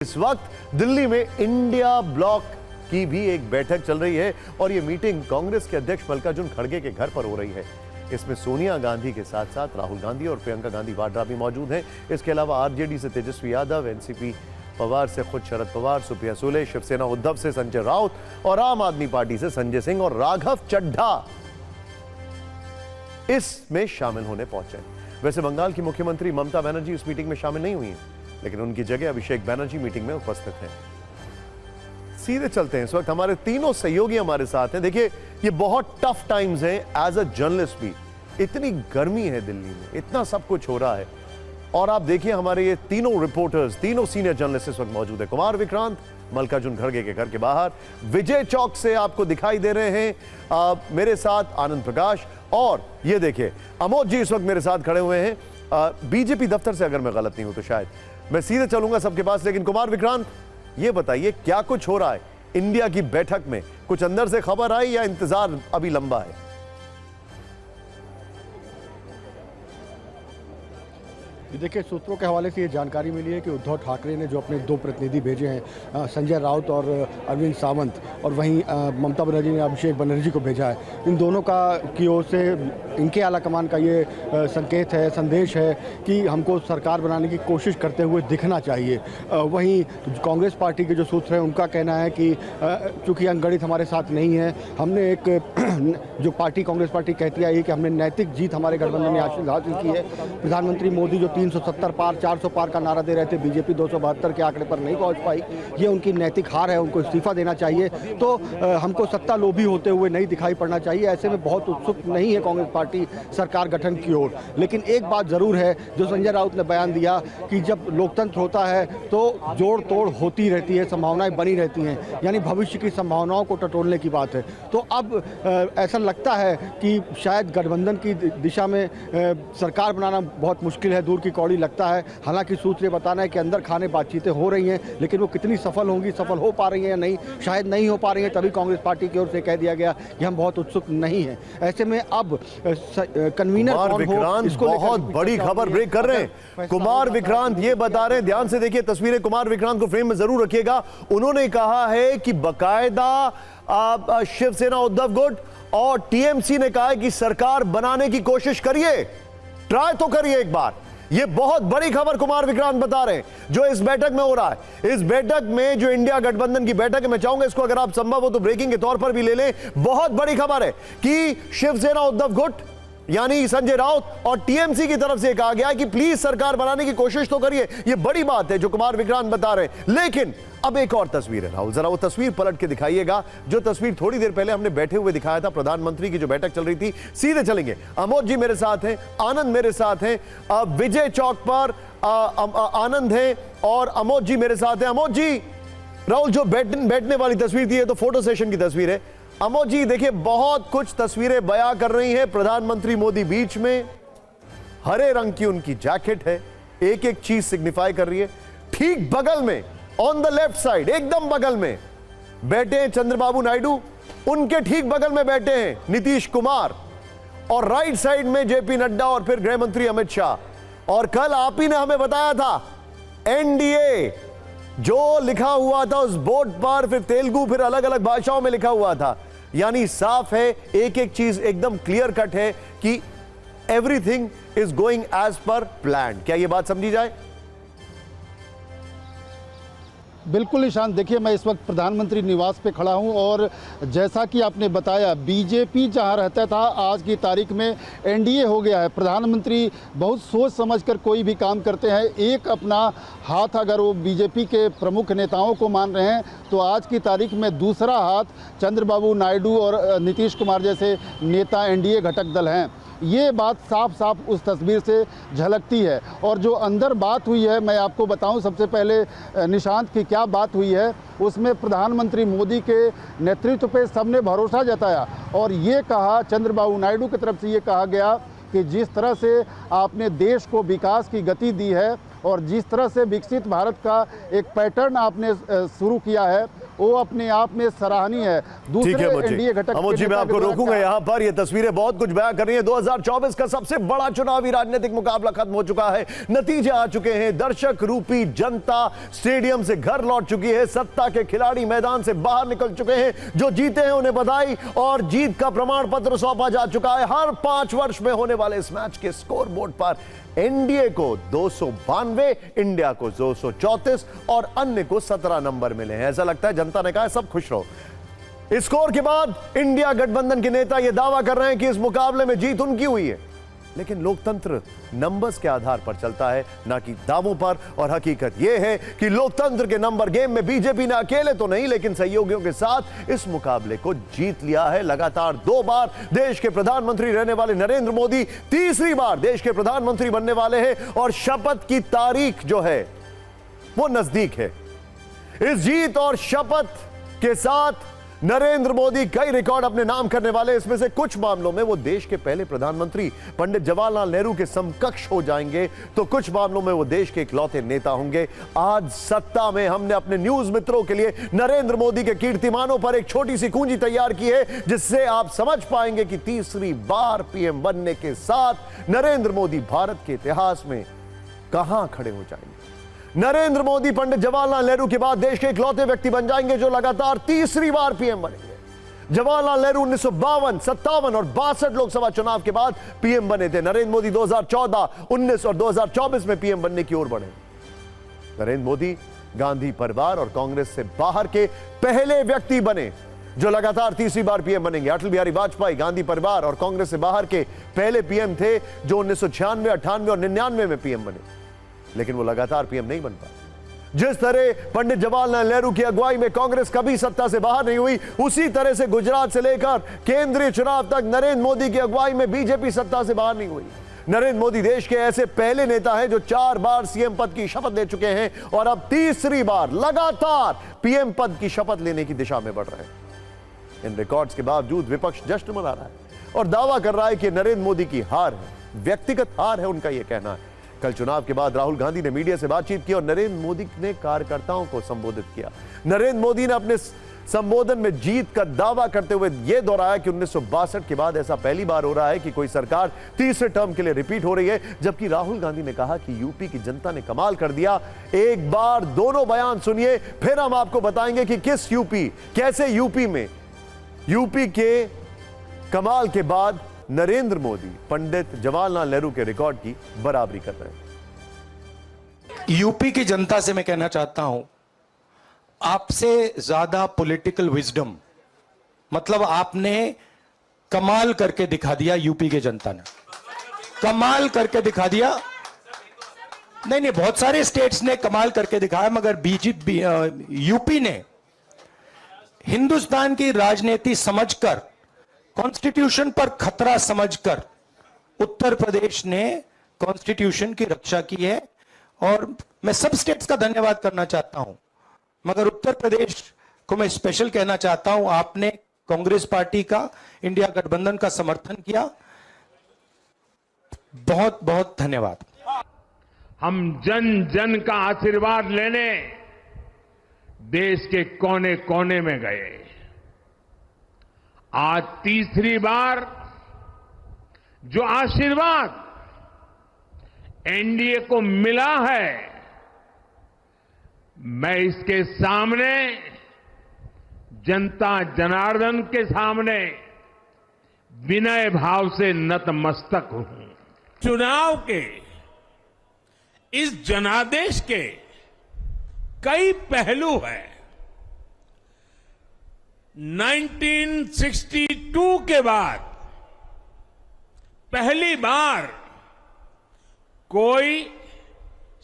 इस वक्त दिल्ली में इंडिया ब्लॉक की भी एक बैठक चल रही है और यह मीटिंग कांग्रेस के अध्यक्ष मल्लिकार्जुन खड़गे के घर पर हो रही है। इसमें सोनिया गांधी के साथ साथ राहुल गांधी और प्रियंका गांधी वाड्रा भी मौजूद हैं। इसके अलावा आरजेडी से तेजस्वी यादव, एनसीपी पवार से खुद शरद पवार, सुप्रिया सुले, शिवसेना उद्धव से संजय राउत और आम आदमी पार्टी से संजय सिंह और राघव चड्ढा इसमें शामिल होने पहुंचे। वैसे बंगाल की मुख्यमंत्री ममता बनर्जी इस मीटिंग में शामिल नहीं हुई हैं, लेकिन उनकी जगह अभिषेक बनर्जी मीटिंग में उपस्थित हैं। सीधे चलते हैं, इस वक्त हमारे तीनों सहयोगी हमारे साथ हैं। देखिए, ये बहुत टफ टाइम्स हैं एज अ जर्नलिस्ट भी। इतनी गर्मी है दिल्ली में, इतना सब कुछ हो रहा है और आप देखिए हमारे ये तीनों रिपोर्टर्स, तीनों सीनियर जर्नलिस्ट इस वक्त मौजूद है। कुमार विक्रांत मल्लिकार्जुन खड़गे के घर के बाहर विजय चौक से आपको दिखाई दे रहे हैं। मेरे साथ आनंद प्रकाश और ये देखिए अमोद जी इस वक्त मेरे साथ खड़े हुए हैं बीजेपी दफ्तर से। अगर मैं गलत नहीं हूं तो शायद मैं सीधे चलूंगा सबके पास, लेकिन कुमार विक्रांत ये बताइए क्या कुछ हो रहा है इंडिया की बैठक में? कुछ अंदर से खबर आई या इंतजार अभी लंबा है? देखिए, सूत्रों के हवाले से ये जानकारी मिली है कि उद्धव ठाकरे ने जो अपने दो प्रतिनिधि भेजे हैं, संजय राउत और अरविंद सावंत, और वहीं ममता बनर्जी ने अभिषेक बनर्जी को भेजा है। इन दोनों की ओर से इनके आला कमान का ये संकेत है, संदेश है कि हमको सरकार बनाने की कोशिश करते हुए दिखना चाहिए। वहीं कांग्रेस पार्टी के जो सूत्र हैं उनका कहना है कि चूँकि अंगणित हमारे साथ नहीं है, हमने एक जो पार्टी कांग्रेस पार्टी कहती आई है कि हमने नैतिक जीत हमारे गठबंधन ने हासिल की है। प्रधानमंत्री मोदी जो 370 पार 400 पार का नारा दे रहे थे, बीजेपी 272 के आंकड़े पर नहीं पहुंच पाई, ये उनकी नैतिक हार है, उनको इस्तीफा देना चाहिए। तो हमको सत्ता लोभी होते हुए नहीं दिखाई पड़ना चाहिए। ऐसे में बहुत उत्सुक नहीं है कांग्रेस पार्टी सरकार गठन की ओर। लेकिन एक बात जरूर है जो संजय राउत ने बयान दिया कि जब लोकतंत्र होता है तो जोड़ तोड़ होती रहती है, संभावनाएं बनी रहती हैं, यानी भविष्य की संभावनाओं को टटोलने की बात है। तो अब ऐसा लगता है कि शायद गठबंधन की दिशा में सरकार बनाना बहुत मुश्किल है, दूर की कौड़ी लगता है। हालांकि सूत्र ये बताना है कि अंदर खाने बातचीतें हो रही हैं, लेकिन वो कितनी सफल होंगी, सफल हो पा रही हैं या नहीं, शायद नहीं हो पा रही हैं। तभी कांग्रेस पार्टी की ओर से कह दिया गया कि हम बहुत उत्सुक नहीं हैं। ऐसे में अब कन्वीनर कौन हो, इसको बहुत बड़ी खबर ब्रेक कर रहे हैं। कुमार विक्रांत ये बता रहे हैं, ध्यान से देखिए तस्वीरें, कुमार विक्रांत को फ्रेम में जरूर रखिएगा। उन्होंने कहा है कि बकायदा शिवसेना उद्धव गुट और टीएमसी ने कहा है कि सरकार बनाने की कोशिश करिए, ट्राई तो करिए एक बार। ये बहुत बड़ी खबर कुमार विक्रांत बता रहे हैं जो इस बैठक में हो रहा है। इस बैठक में जो इंडिया गठबंधन की बैठक है, मैं चाहूंगा इसको अगर आप संभव हो तो ब्रेकिंग के तौर पर भी ले लें। बहुत बड़ी खबर है कि शिवसेना उद्धव गुट यानी संजय राउत और टीएमसी की तरफ से कहा गया कि प्लीज सरकार बनाने की कोशिश तो करिए। यह बड़ी बात है जो कुमार विक्रांत बता रहे हैं। लेकिन अब एक और तस्वीर है राहुल, जरा वो तस्वीर पलट के दिखाइएगा जो तस्वीर थोड़ी देर पहले हमने बैठे हुए दिखाया था। प्रधानमंत्री की जो बैठक चल रही थी, सीधे चलेंगे। अमोद जी मेरे साथ हैं, आनंद मेरे साथ हैं, विजय चौक पर आनंद है और अमोद जी मेरे साथ हैं। अमोद जी, राहुल जो बैठने वाली तस्वीर थी ये तो फोटो सेशन की तस्वीर है। अमोद जी देखिए, बहुत कुछ तस्वीरें बयां कर रही हैं। प्रधानमंत्री मोदी बीच में, हरे रंग की उनकी जैकेट है, एक एक चीज सिग्निफाई कर रही है। ठीक बगल में ऑन द लेफ्ट साइड, एकदम बगल में बैठे हैं चंद्रबाबू नायडू, उनके ठीक बगल में बैठे हैं नीतीश कुमार और राइट साइड में जेपी नड्डा और फिर गृह मंत्री अमित शाह। और कल आप ही ने हमें बताया था एनडीए जो लिखा हुआ था उस बोर्ड पर, फिर तेलुगु, फिर अलग अलग भाषाओं में लिखा हुआ था। यानी साफ है, एक एक चीज एकदम क्लियर कट है कि everything is going as per plan. क्या यह बात समझी जाए? बिल्कुल ईशान, देखिए मैं इस वक्त प्रधानमंत्री निवास पे खड़ा हूं और जैसा कि आपने बताया, बीजेपी जहां रहता था आज की तारीख में एनडीए हो गया है। प्रधानमंत्री बहुत सोच समझकर कोई भी काम करते हैं। एक अपना हाथ अगर वो बीजेपी के प्रमुख नेताओं को मान रहे हैं तो आज की तारीख में दूसरा हाथ चंद्रबाबू नायडू और नीतीश कुमार जैसे नेता एनडीए घटक दल हैं। ये बात साफ साफ उस तस्वीर से झलकती है। और जो अंदर बात हुई है, मैं आपको बताऊं सबसे पहले निशांत की क्या बात हुई है। उसमें प्रधानमंत्री मोदी के नेतृत्व पे सबने भरोसा जताया और ये कहा, चंद्रबाबू नायडू की तरफ से ये कहा गया कि जिस तरह से आपने देश को विकास की गति दी है और जिस तरह से विकसित भारत का एक पैटर्न आपने शुरू किया है, वो अपने आप में सराहनीय है। दूसरे एनडीए घटक अमोद जी, मैं आपको रोकूंगा यहाँ पर। ये तस्वीरें बहुत कुछ बयां कर रही है। 2024 का सबसे बड़ा चुनावी राजनीतिक मुकाबला खत्म हो चुका है, नतीजे आ चुके हैं। दर्शक रूपी जनता स्टेडियम से घर लौट चुकी है, सत्ता के खिलाड़ी मैदान से बाहर निकल चुके हैं। जो जीते हैं उन्हें बधाई और जीत का प्रमाण पत्र सौंपा जा चुका है। हर 5 वर्ष में होने वाले इस मैच के स्कोर बोर्ड पर एनडीए को 292, इंडिया को 234 और अन्य को 17 नंबर मिले हैं। ऐसा लगता है जनता ने कहा है सब खुश रहो। इस स्कोर के बाद इंडिया गठबंधन के नेता यह दावा कर रहे हैं कि इस मुकाबले में जीत उनकी हुई है, लेकिन लोकतंत्र नंबर्स के आधार पर चलता है, ना कि दावों पर। और हकीकत यह है कि लोकतंत्र के नंबर गेम में बीजेपी ने अकेले तो नहीं लेकिन सहयोगियों के साथ इस मुकाबले को जीत लिया है। लगातार 2 बार देश के प्रधानमंत्री रहने वाले नरेंद्र मोदी तीसरी बार देश के प्रधानमंत्री बनने वाले हैं और शपथ की तारीख जो है वो नजदीक है। इस जीत और शपथ के साथ नरेंद्र मोदी कई रिकॉर्ड अपने नाम करने वाले। इसमें से कुछ मामलों में वो देश के पहले प्रधानमंत्री पंडित जवाहरलाल नेहरू के समकक्ष हो जाएंगे, तो कुछ मामलों में वो देश के इकलौते नेता होंगे। आज सत्ता में हमने अपने न्यूज मित्रों के लिए नरेंद्र मोदी के कीर्तिमानों पर एक छोटी सी कुंजी तैयार की है, जिससे आप समझ पाएंगे कि तीसरी बार पीएम बनने के साथ नरेंद्र मोदी भारत के इतिहास में कहां खड़े हो जाएंगे। नरेंद्र मोदी पंडित जवाहरलाल नेहरू के बाद देश के इकलौते व्यक्ति बन जाएंगे जो लगातार तीसरी बार पीएम बनेंगे। जवाहरलाल नेहरू 1952, 57 और 62 लोकसभा चुनाव के बाद पीएम बने थे। नरेंद्र मोदी 2014, 19 और 2024 में पीएम बनने की ओर बढ़े। नरेंद्र मोदी गांधी परिवार और कांग्रेस से बाहर के पहले व्यक्ति बने जो लगातार तीसरी बार पीएम बनेंगे। अटल बिहारी वाजपेयी गांधी परिवार और कांग्रेस से बाहर के पहले पीएम थे जो 1996, 98 और 99 में पीएम बने, लेकिन वो लगातार पीएम नहीं बन पाए। जिस तरह पंडित जवाहरलाल नेहरू की अगुवाई में कांग्रेस कभी सत्ता से बाहर नहीं हुई, उसी तरह से गुजरात से लेकर केंद्रीय चुनाव तक नरेंद्र मोदी की अगुवाई में बीजेपी सत्ता से बाहर नहीं हुई। नरेंद्र मोदी देश के ऐसे पहले नेता हैं जो 4 बार सीएम पद की शपथ ले चुके हैं और अब तीसरी बार लगातार पीएम पद की शपथ लेने की दिशा में बढ़ रहे हैं। इन रिकॉर्ड्स के बावजूद विपक्ष जश्न मना रहा है और दावा कर रहा है कि नरेंद्र मोदी की हार है, व्यक्तिगत हार है, उनका यह कहना है। कल चुनाव के बाद राहुल गांधी ने मीडिया से बातचीत की और नरेंद्र मोदी ने कार्यकर्ताओं को संबोधित किया। नरेंद्र मोदी ने अपने संबोधन में जीत का दावा करते हुए यह दोहराया कि 1962 के बाद ऐसा पहली बार हो रहा है कि कोई सरकार तीसरे टर्म के लिए रिपीट हो रही है। जबकि राहुल गांधी ने कहा कि यूपी की जनता ने कमाल कर दिया। एक बार दोनों बयान सुनिए, फिर हम आपको बताएंगे कि किस यूपी, कैसे यूपी में यूपी के कमाल के बाद नरेंद्र मोदी पंडित जवाहरलाल नेहरू के रिकॉर्ड की बराबरी कर रहे हैं। यूपी की जनता से मैं कहना चाहता हूं, आपसे ज्यादा पॉलिटिकल विजडम, मतलब आपने कमाल करके दिखा दिया। यूपी की जनता ने कमाल करके दिखा दिया। नहीं, बहुत सारे स्टेट्स ने कमाल करके दिखाया, मगर बीजेपी यूपी ने हिंदुस्तान की राजनीति समझकर, कॉन्स्टिट्यूशन पर खतरा समझकर उत्तर प्रदेश ने कॉन्स्टिट्यूशन की रक्षा की है। और मैं सब स्टेट्स का धन्यवाद करना चाहता हूं, मगर उत्तर प्रदेश को मैं स्पेशल कहना चाहता हूं। आपने कांग्रेस पार्टी का, इंडिया गठबंधन का समर्थन किया। बहुत बहुत धन्यवाद। हम जन जन का आशीर्वाद लेने देश के कोने कोने में गए। आज तीसरी बार जो आशीर्वाद एनडीए को मिला है, मैं इसके सामने, जनता जनार्दन के सामने विनय भाव से नतमस्तक हूं। चुनाव के इस जनादेश के कई पहलू हैं। 1962 के बाद पहली बार कोई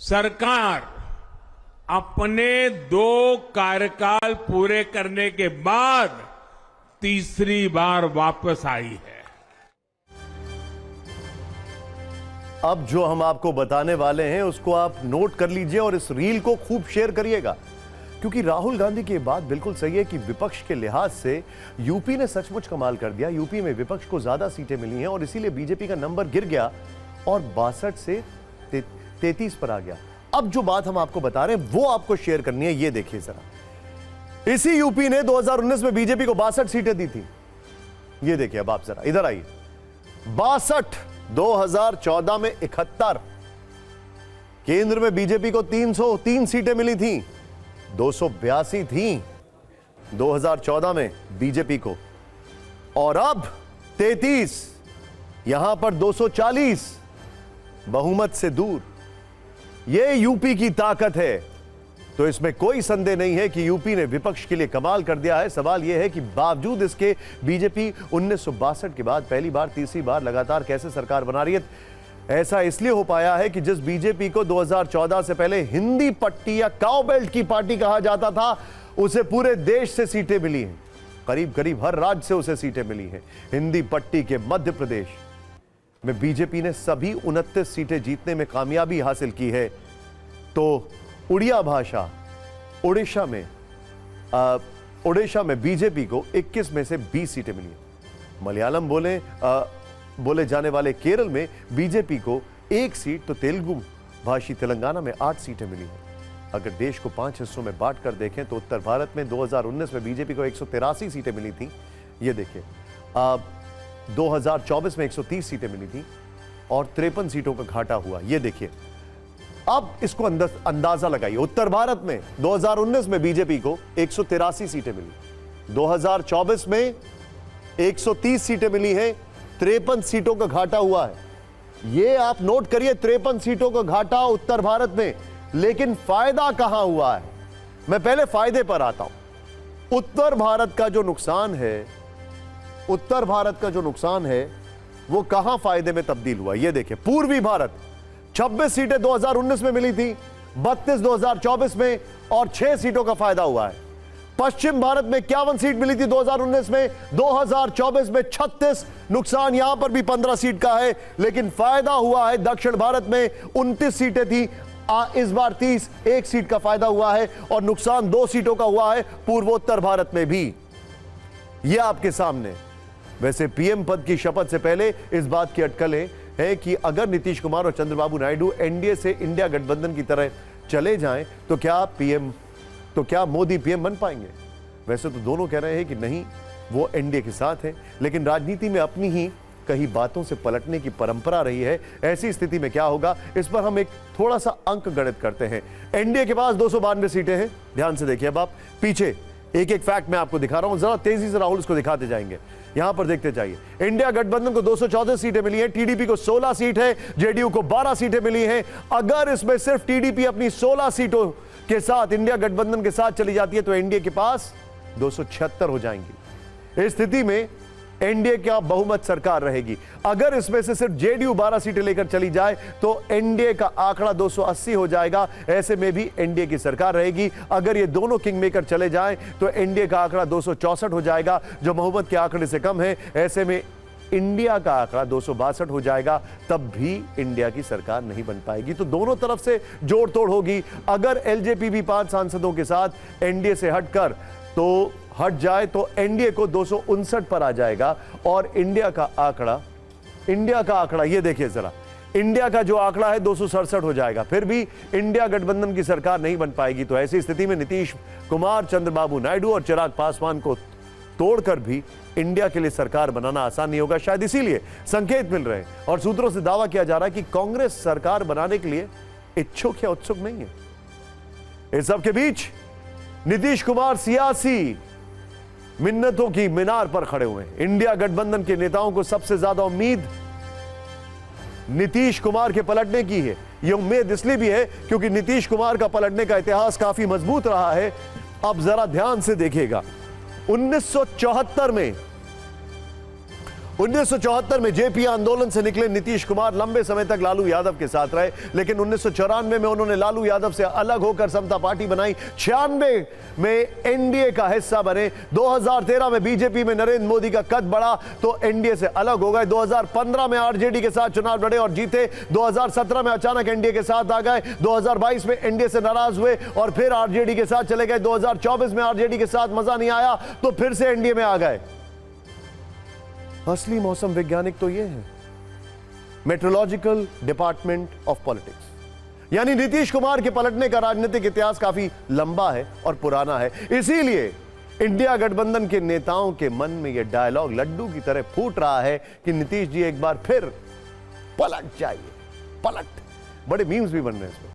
सरकार अपने 2 कार्यकाल पूरे करने के बाद तीसरी बार वापस आई है। अब जो हम आपको बताने वाले हैं उसको आप नोट कर लीजिए और इस रील को खूब शेयर करिएगा, क्योंकि राहुल गांधी की बात बिल्कुल सही है कि विपक्ष के लिहाज से यूपी ने सचमुच कमाल कर दिया। यूपी में विपक्ष को ज्यादा सीटें मिली हैं और इसीलिए बीजेपी का नंबर गिर गया और 62 से 33 पर आ गया। अब जो बात हम आपको बता रहे हैं वो आपको शेयर करनी है। ये देखिए जरा, इसी यूपी ने 2019 में बीजेपी को 62 सीटें दी थी। ये देखिए, अब आप जरा इधर आइए, 62, 2014 में 71, केंद्र में बीजेपी को 303 सीटें मिली थी, 282 थी 2014 में बीजेपी को, और अब 33, यहां पर 240, बहुमत से दूर। यह यूपी की ताकत है। तो इसमें कोई संदेह नहीं है कि यूपी ने विपक्ष के लिए कमाल कर दिया है। सवाल यह है कि बावजूद इसके बीजेपी 1962 के बाद पहली बार, तीसरी बार लगातार कैसे सरकार बना रही है। ऐसा इसलिए हो पाया है कि जिस बीजेपी को 2014 से पहले हिंदी पट्टी या काउ बेल्ट की पार्टी कहा जाता था, उसे पूरे देश से सीटें मिली हैं, करीब करीब हर राज्य से उसे सीटें मिली हैं। हिंदी पट्टी के मध्य प्रदेश में बीजेपी ने सभी 29 सीटें जीतने में कामयाबी हासिल की है। तो उड़िया भाषा, उड़ीसा में बीजेपी को 21 में से 20 सीटें मिली हैं। मलयालम बोले जाने वाले केरल में बीजेपी को 1 सीट, तो तेलुगु भाषी तेलंगाना में 8 सीटें मिली हैं। अगर देश को 5 हिस्सों में बांट कर देखें तो उत्तर भारत में 2019 में बीजेपी को 183 सीटें मिली थी। ये देखिए, 2024 में 130 सीटें मिली थी और 53 सीटों का घाटा हुआ। ये देखिए, अब इसको अंदाजा लगाइए। उत्तर भारत में 2019 में बीजेपी को 183 सीटें मिली, 2024 में 130 सीटें मिली हैं, 53 सीटों का घाटा हुआ है। यह आप नोट करिए, 53 सीटों का घाटा उत्तर भारत में। लेकिन फायदा कहां हुआ है? मैं पहले फायदे पर आता हूं। उत्तर भारत का जो नुकसान है वो कहां फायदे में तब्दील हुआ? ये देखिए, पूर्वी भारत 26 सीटें 2019 में मिली थी, 32 2024 में, और 6 सीटों का फायदा हुआ है। पश्चिम भारत में 51 सीट मिली थी 2019 में, 2024 में 36, नुकसान यहां पर भी 15 सीट का है। लेकिन फायदा हुआ है दक्षिण भारत में 29 सीटें थी, इस बार 30, 1 सीट का फायदा हुआ है, और नुकसान 2 सीटों का हुआ है पूर्वोत्तर भारत में भी। यह आपके सामने। वैसे पीएम पद की शपथ से पहले इस बात की अटकलें है कि अगर नीतीश कुमार और चंद्रबाबू नायडू एनडीए से इंडिया गठबंधन की तरह चले जाएं तो क्या मोदी पीएम बन पाएंगे? वैसे तो दोनों कह रहे हैं कि नहीं, वो एनडीए के साथ हैं, लेकिन राजनीति में अपनी ही कई बातों से पलटने की परंपरा रही है। ऐसी स्थिति में क्या होगा, इस पर हम एक थोड़ा सा अंक गणित करते हैं। एनडीए के पास 292 सीटें हैं। ध्यान से देखिए, अब आप पीछे एक एक फैक्ट मैं आपको दिखा रहा हूं, जरा तेजी से राहुल इसको दिखाते जाएंगे। यहां पर देखते जाइए, इंडिया गठबंधन को 214 सीटें मिली हैं, टीडीपी को 16 सीट है, जेडीयू को 12 सीटें मिली हैं। अगर इसमें सिर्फ टीडीपी अपनी 16 सीटों के साथ इंडिया गठबंधन के साथ चली जाती है तो एनडीए के पास 276 हो जाएंगी। इस स्थिति में एनडीए का बहुमत सरकार रहेगी। अगर इसमें से सिर्फ जेडीयू 12 सीटें लेकर चली जाए तो एनडीए का आंकड़ा 280 हो जाएगा। ऐसे में भी एनडीए की सरकार रहेगी। अगर ये दोनों किंग मेकर चले जाएं तो एनडीए का आंकड़ा 264 हो जाएगा, जो बहुमत के आंकड़े से कम है। ऐसे में इंडिया का आंकड़ा 262 हो जाएगा, तब भी इंडिया की सरकार नहीं बन पाएगी। तो दोनों तरफ से जोड़ तोड़ होगी। अगर एलजेपी भी 5 सांसदों के साथ एनडीए से हट जाए तो एनडीए को 259 पर आ जाएगा, और इंडिया का आंकड़ा ये देखिए जरा, इंडिया का जो आंकड़ा है 267 हो जाएगा। फिर भी इंडिया गठबंधन की सरकार नहीं बन पाएगी। तो ऐसी स्थिति में नीतीश कुमार, चंद्रबाबू नायडू और चिराग पासवान को तोड़कर भी इंडिया के लिए सरकार बनाना आसान नहीं होगा। शायद इसीलिए संकेत मिल रहे हैं और सूत्रों से दावा किया जा रहा है कि कांग्रेस सरकार बनाने के लिए इच्छुक या उत्सुक नहीं है। इस सब के बीच नीतीश कुमार सियासी मिन्नतों की मीनार पर खड़े हुए हैं। इंडिया गठबंधन के नेताओं को सबसे ज्यादा उम्मीद नीतीश कुमार के पलटने की है। यह उम्मीद इसलिए भी है क्योंकि नीतीश कुमार का पलटने का इतिहास काफी मजबूत रहा है। अब जरा ध्यान से देखिएगा, 1974 में जेपी आंदोलन से निकले नीतीश कुमार लंबे समय तक लालू यादव के साथ रहे, लेकिन 1994 में उन्होंने लालू यादव से अलग होकर समता पार्टी बनाई। 96 में एनडीए का हिस्सा बने। 2013 में बीजेपी में नरेंद्र मोदी का कद बढ़ा तो एनडीए से अलग हो गए। 2015 में आरजेडी के साथ चुनाव लड़े और जीते। 2017 में अचानक एनडीए के साथ आ गए। 2022 में एनडीए से नाराज हुए और फिर आरजेडी के साथ चले गए। 2024 में आरजेडी के साथ मजा नहीं आया तो फिर से एनडीए में आ गए। असली मौसम वैज्ञानिक तो ये है, मेट्रोलॉजिकल डिपार्टमेंट ऑफ पॉलिटिक्स। यानी नीतीश कुमार के पलटने का राजनीतिक इतिहास काफी लंबा है और पुराना है। इसीलिए इंडिया गठबंधन के नेताओं के मन में यह डायलॉग लड्डू की तरह फूट रहा है कि नीतीश जी एक बार फिर पलट जाइए, पलट। बड़े मीम्स भी बन रहे हैं इसमें।